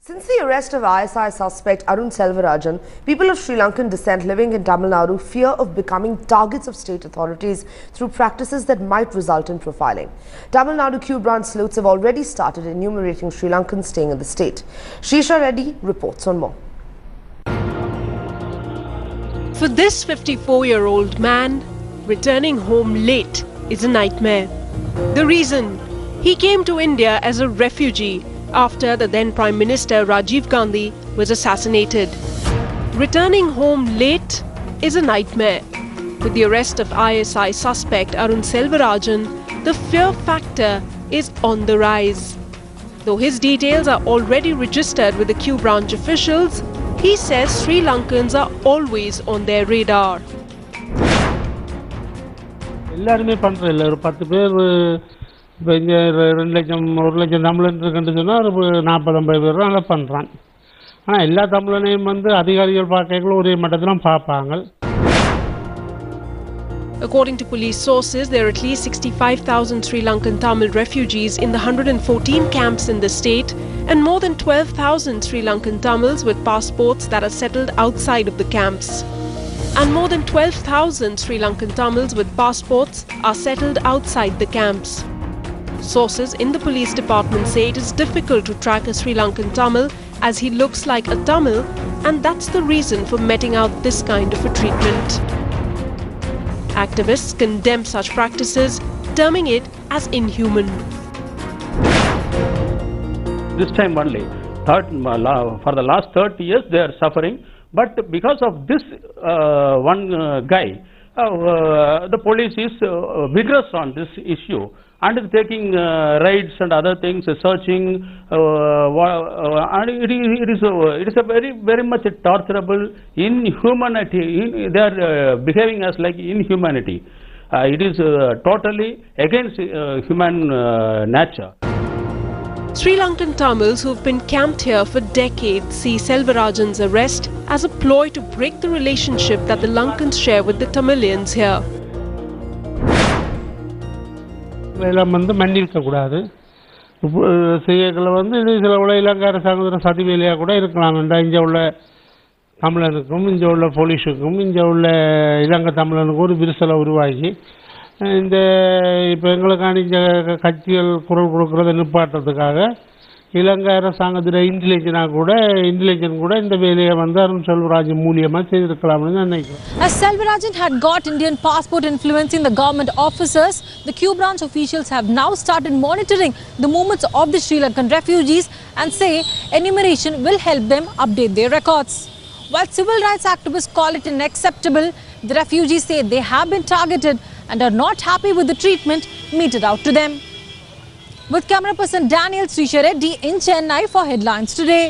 Since the arrest of ISI suspect Arun Selvarajan, people of Sri Lankan descent living in Tamil Nadu fear of becoming targets of state authorities through practices that might result in profiling. Tamil Nadu Q branch sleuths have already started enumerating Sri Lankans staying in the state. Shisha Reddy reports on more. For this 54-year-old man, returning home late is a nightmare. The reason? He came to India as a refugee after the then Prime Minister Rajiv Gandhi was assassinated. Returning home late is a nightmare. With the arrest of ISI suspect Arun Selvarajan, the fear factor is on the rise. Though his details are already registered with the Q branch officials, he says Sri Lankans are always on their radar. எல்லாருமே பண்றதில்ல ஒரு 10 பேர் இப்போ இங்கே 2 லட்சம் 1 லட்சம் தமிழன் இருக்குன்னு சொன்னால் ஒரு 40-50 பேர் தான் அதை பண்ணுறான். ஆனால் எல்லா தமிழனையும் அதிகாரிகள் பார்க்கல ஒரே மட்டத்தில் பார்ப்பாங்க. According to police sources, there are at least 65,000 Sri Lankan Tamil refugees in the 114 camps in the state and more than 12,000 Sri Lankan Tamils with passports that are settled outside of the camps. And more than 12,000 Sri Lankan Tamils with passports are settled outside the camps. Sources in the police department say it is difficult to track a Sri Lankan Tamil as he looks like a Tamil, and that's the reason for meting out this kind of a treatment. Activists condemn such practices, terming it as inhuman. This time only, for the last 30 years they are suffering, but because of this one guy, the police is vigorous on this issue and is taking raids and other things, searching, and it is a very much torturable inhumanity. They are behaving as like inhumanity. It is totally against human nature. Sri Lankan Tamils who have been camped here for decades see Selvarajan's arrest as a ploy to break the relationship that the Lankans share with the Tamilians here. இதெல்லாம் மன்னிக்கக்கூடாது. செய்யக்களை சில உள்ள இலங்கார சகோதர சதி வேலையாக கூட இருக்கலாம். இங்கே உள்ள தமிழனுக்கும் இங்கே உள்ள போலீஸுக்கும் இங்கே உள்ள இலங்கை தமிழனுக்கும் ஒரு விரிசலை உருவாகி இந்த இப்போ எங்களுக்கான இந்த கட்சிகள் குரல் கொடுக்கறதை நிப்பாட்டுறதுக்காக இலங்கை அரசாங்கத்தில் இன்டெலிஜென்ட் கூட இந்த வேலையை அருண் செல்வராஜன் மூலியமாக செய்திருக்கலாம்னு நான் நினைக்கிறேன். As Selvarajan had got Indian passport influencing the government officers, the Q branch officials have now started monitoring the movements of the Sri Lankan refugees and say enumeration will help them update their records. While civil rights activists call it unacceptable, the refugees say they have been targeted and are not happy with the treatment meted out to them. With camera person Daniel Srisha Reddy in Chennai for Headlines Today.